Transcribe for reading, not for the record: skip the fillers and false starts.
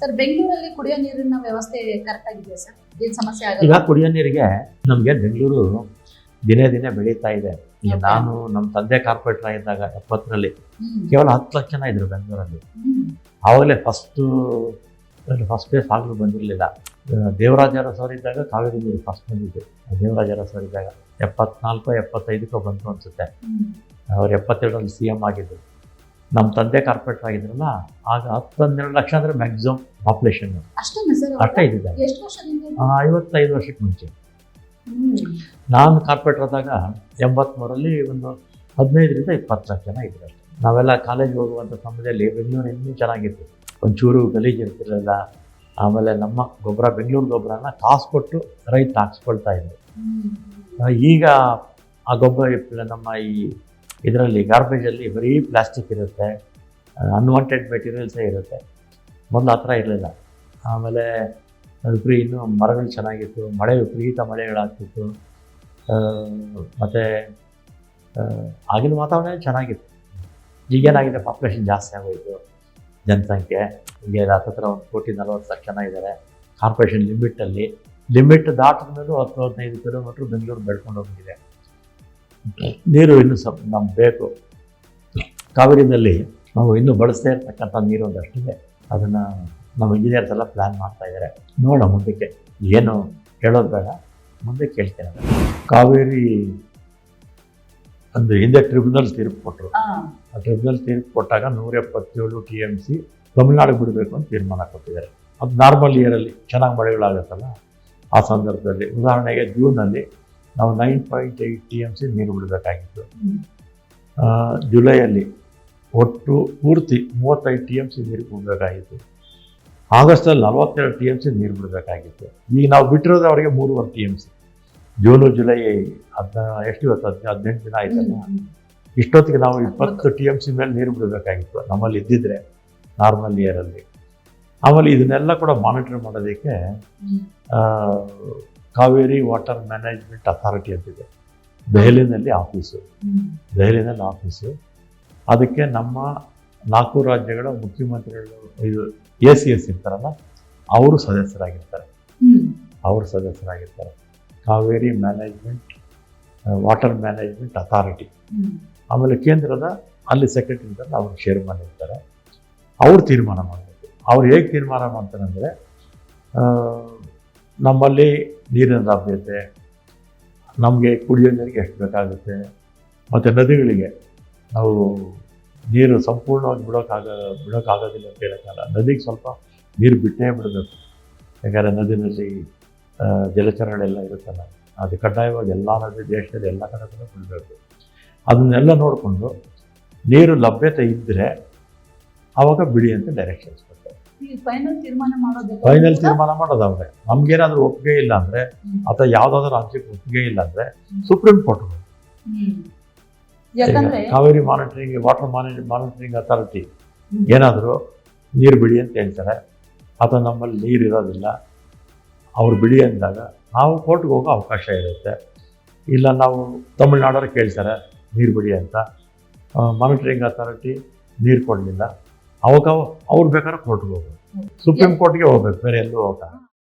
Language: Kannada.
ಸರ್ ಬೆಂಗಳೂರಲ್ಲಿ ಕುಡಿಯೋ ನೀರಿನ ವ್ಯವಸ್ಥೆ ಕರೆಕ್ಟ್ ಆಗಿದೆಯಾ ಸರ್? ಏನು ಸಮಸ್ಯೆ ಆಗಲ್ಲ? ಈಗ ಕುಡಿಯೋ ನೀರಿಗೆ ನಮಗೆ ಬೆಂಗಳೂರು ದಿನೇ ದಿನೇ ಬೆಳೀತಾ ಇದೆ. ಈಗ ನಾನು ನಮ್ಮ ತಂದೆ ಕಾರ್ಪೊರೇಟರ್ ಆಗಿದ್ದಾಗ 70ರಲ್ಲಿ ಕೇವಲ 10 ಲಕ್ಷ ಜನ ಇದ್ರು ಬೆಂಗಳೂರಲ್ಲಿ. ಆವಾಗಲೇ ಫಸ್ಟ್ ಫೇಸ್ ಆಗಲೂ ಬಂದಿರಲಿಲ್ಲ. ದೇವರಾಜ ಅರಸು ಇದ್ದಾಗ ಕಾವೇರಿ ನೀರು ಫಸ್ಟ್ ಬಂದಿದ್ದು. ದೇವರಾಜ ಅರಸು ಇದ್ದಾಗ 74 75 ಬಂತು ಅನ್ಸುತ್ತೆ. ಅವ್ರು 72ರಲ್ಲಿ CM ಆಗಿದ್ದು. ನಮ್ಮ ತಂದೆ ಕಾರ್ಪೊರೇಟರ್ ಆಗಿದ್ರಲ್ಲ, ಆಗ 10-12 ಲಕ್ಷ ಅಂದರೆ ಮ್ಯಾಕ್ಸಿಮಮ್ ಪಾಪ್ಯುಲೇಷನ್ ಅಷ್ಟೇ ಇದ್ದಿದ್ದಾರೆ. 55 ವರ್ಷಕ್ಕೆ ಮುಂಚೆ. ನಾನು ಕಾರ್ಪೊರೇಟರ್ ಆದಾಗ 83ರಲ್ಲಿ ಒಂದು 15ರಿಂದ 20 ಲಕ್ಷ ಜನ ಇದ್ರು. ನಾವೆಲ್ಲ ಕಾಲೇಜ್ಗೆ ಹೋಗುವಂಥ ಸಮಯದಲ್ಲಿ ಬೆಂಗಳೂರು ಇನ್ನೂ ಚೆನ್ನಾಗಿತ್ತು. ಒಂಚೂರು ಗಲೀಜು ಇರ್ತಿರಲಿಲ್ಲ. ಆಮೇಲೆ ನಮ್ಮ ಗೊಬ್ಬರ, ಬೆಂಗಳೂರು ಗೊಬ್ಬರನ ಕಾಸು ಕೊಟ್ಟು ರೈತ ಹಾಕ್ಸ್ಕೊಳ್ತಾ ಇದ್ರು. ಈಗ ಆ ಗೊಬ್ಬರ ನಮ್ಮ ಈ ಇದರಲ್ಲಿ ಗಾರ್ಬೇಜಲ್ಲಿ ಬರೀ ಪ್ಲಾಸ್ಟಿಕ್ ಇರುತ್ತೆ, ಅನ್ವಾಂಟೆಡ್ ಮೆಟೀರಿಯಲ್ಸೇ ಇರುತ್ತೆ. ಮೊದಲು ಆ ಥರ ಇರಲಿಲ್ಲ. ಆಮೇಲೆ ಇನ್ನೂ ಮರಗಳು ಚೆನ್ನಾಗಿತ್ತು, ವಿಪರೀತ ಮಳೆಗಳಾಗ್ತಿತ್ತು. ಮತ್ತು ಆಗಿನ ವಾತಾವರಣ ಚೆನ್ನಾಗಿತ್ತು. ಈಗೇನಾಗಿದೆ, ಪಾಪ್ಯುಲೇಷನ್ ಜಾಸ್ತಿ ಆಗೋಯಿತು, ಜನಸಂಖ್ಯೆ ಈಗ ಹತ್ತಿರ 1,40,00,000 ಜನ ಇದ್ದಾರೆ. ಕಾರ್ಪೊರೇಷನ್ ಲಿಮಿಟ್ ದಾಟಿದ ಮೇಲೂ 10-15 ಕಿಲೋಮೀಟ್ರ್ ಬೆಂಗಳೂರು ಬೆಳ್ಕೊಂಡು ಹೋಗಿದೆ. ನೀರು ಇನ್ನೂ ನಮ್ಗೆ ಬೇಕು. ಕಾವೇರಿನಲ್ಲಿ ನಾವು ಇನ್ನೂ ಬಳಸದೇ ಇರ್ತಕ್ಕಂಥ ನೀರು ಒಂದಷ್ಟಿದೆ. ಅದನ್ನು ನಮ್ಮ ಇಂಜಿನಿಯರ್ಸ್ ಎಲ್ಲ ಪ್ಲ್ಯಾನ್ ಮಾಡ್ತಾ ಇದ್ದಾರೆ. ನೋಡೋಣ ಮುಂದಕ್ಕೆ, ಏನು ಹೇಳೋದು ಬೇಡ, ಮುಂದೆ ಕೇಳ್ತೇನೆ. ಕಾವೇರಿ ಒಂದು ಹಿಂದೆ ಟ್ರಿಬ್ಯುನಲ್ ತೀರ್ಪು ಕೊಟ್ಟರು. ಆ ಟ್ರಿಬ್ಯುನಲ್ ತೀರ್ಪು ಕೊಟ್ಟಾಗ 177 TMC ತಮಿಳ್ನಾಡಿಗೆ ಬಿಡಬೇಕು ಅಂತ ತೀರ್ಮಾನ ಕೊಟ್ಟಿದ್ದಾರೆ. ಅದು ನಾರ್ಮಲ್ ಇಯರಲ್ಲಿ ಚೆನ್ನಾಗಿ ಮಳೆಗಳಾಗುತ್ತಲ್ಲ, ಆ ಸಂದರ್ಭದಲ್ಲಿ ಉದಾಹರಣೆಗೆ ಜೂನಲ್ಲಿ ನಾವು 9.8 TMC ನೀರು ಬಿಡಬೇಕಾಗಿತ್ತು. ಜುಲೈಯಲ್ಲಿ ಒಟ್ಟು ಪೂರ್ತಿ 35 TMC ನೀರು ಬಿಡಬೇಕಾಗಿತ್ತು. ಆಗಸ್ಟಲ್ಲಿ 42 TMC ನೀರು ಬಿಡಬೇಕಾಗಿತ್ತು. ಈಗ ನಾವು ಬಿಟ್ಟಿರೋದು ಅವರಿಗೆ 3.5 TMC. ಜೂನು ಜುಲೈ ಎಷ್ಟು ಇವತ್ತು 18 ದಿನ ಆಯ್ತಲ್ಲ, ಇಷ್ಟೊತ್ತಿಗೆ ನಾವು 20 TMC ಮೇಲೆ ನೀರು ಬಿಡಬೇಕಾಗಿತ್ತು ನಮ್ಮಲ್ಲಿ ಇದ್ದಿದ್ರೆ ನಾರ್ಮಲ್ ಇಯರಲ್ಲಿ. ಆಮೇಲೆ ಇದನ್ನೆಲ್ಲ ಕೂಡ ಮಾನಿಟರ್ ಮಾಡೋದಕ್ಕೆ ಕಾವೇರಿ ವಾಟರ್ ಮ್ಯಾನೇಜ್ಮೆಂಟ್ ಅಥಾರಿಟಿ ಅಂತಿದೆ, ದೆಹಲಿನಲ್ಲಿ ಆಫೀಸು. ಅದಕ್ಕೆ ನಮ್ಮ 4 ರಾಜ್ಯಗಳ ಮುಖ್ಯಮಂತ್ರಿಗಳು, ಇದು ACS ಇರ್ತಾರಲ್ಲ, ಅವರು ಸದಸ್ಯರಾಗಿರ್ತಾರೆ. Kaveri water management authority. ಆಮೇಲೆ ಕೇಂದ್ರದ ಅಲ್ಲಿ ಸೆಕ್ರೆಟರಿ ಇರ್ತಾರೆ, ಅವರು ಚೇರ್ಮನ್ ಇರ್ತಾರೆ. ಅವ್ರು ತೀರ್ಮಾನ ಮಾಡಬೇಕು. ಅವ್ರು ಹೇಗೆ ತೀರ್ಮಾನ ಮಾಡ್ತಾರೆ ಅಂದರೆ, ನಮ್ಮಲ್ಲಿ ನೀರಿನ ಲಭ್ಯತೆ, ನಮಗೆ ಕುಡಿಯೋ ನೀರಿಗೆ ಎಷ್ಟು ಬೇಕಾಗುತ್ತೆ, ಮತ್ತು ನದಿಗಳಿಗೆ ನಾವು ನೀರು ಸಂಪೂರ್ಣವಾಗಿ ಬಿಡೋಕ್ಕಾಗೋದಿಲ್ಲ ಅಂತ ಹೇಳೋಕ್ಕಲ್ಲ. ನದಿಗೆ ಸ್ವಲ್ಪ ನೀರು ಬಿಟ್ಟೇ ಬಿಡಬೇಕು. ಯಾಕಂದರೆ ನದಿನಲ್ಲಿ ಜಲಚರಗಳೆಲ್ಲ ಇರುತ್ತಲ್ಲ, ಅದು ಕಡ್ಡಾಯವಾಗಿ ಎಲ್ಲ ದೇಶದಲ್ಲಿ ಎಲ್ಲ ಕಡೆ ಕೂಡ ಬಿಡಬೇಕು. ಅದನ್ನೆಲ್ಲ ನೋಡಿಕೊಂಡು ನೀರು ಲಭ್ಯತೆ ಇದ್ದರೆ ಆವಾಗ ಬಿಡಿ ಅಂತ ಡೈರೆಕ್ಷನ್ಸ್ ಕೊಡ್ತಾರೆ. ಫೈನಲ್ ತೀರ್ಮಾನ ಮಾಡೋದು ಅವ್ರೆ. ನಮ್ಗೇನಾದರೂ ಒಪ್ಪಿಗೆ ಇಲ್ಲ ಅಂದರೆ, ಅಥವಾ ಯಾವುದಾದ್ರೂ ರಾಜ್ಯಕ್ಕೆ ಒಪ್ಪಿಗೆ ಇಲ್ಲ ಅಂದರೆ supreme court Kaveri water monitoring authority ಏನಾದರೂ ನೀರು ಬಿಡಿ ಅಂತ ಹೇಳ್ತಾರೆ, ಅಥವಾ ನಮ್ಮಲ್ಲಿ ನೀರು ಇರೋದಿಲ್ಲ, ಅವ್ರು ಬಿಡಿ ಅಂದಾಗ ನಾವು ಕೋರ್ಟ್ಗೆ ಹೋಗೋ ಅವಕಾಶ ಇರುತ್ತೆ. ಇಲ್ಲ ನಾವು ತಮಿಳ್ನಾಡವ್ರು ಕೇಳ್ತಾರೆ ನೀರು ಬಿಡಿ ಅಂತ, ಮಾನಿಟರಿಂಗ್ ಅಥಾರಿಟಿ ನೀರು ಕೊಡಲಿಲ್ಲ, ಅವಾಗ ಅವ್ರು ಬೇಕಾದ್ರೆ ಕೋರ್ಟ್ಗೆ ಹೋಗ್ಬೇಕು, ಸುಪ್ರೀಂ ಕೋರ್ಟ್ಗೆ ಹೋಗ್ಬೇಕು, ಬೇರೆ ಎಲ್ಲೂ ಹೋಗ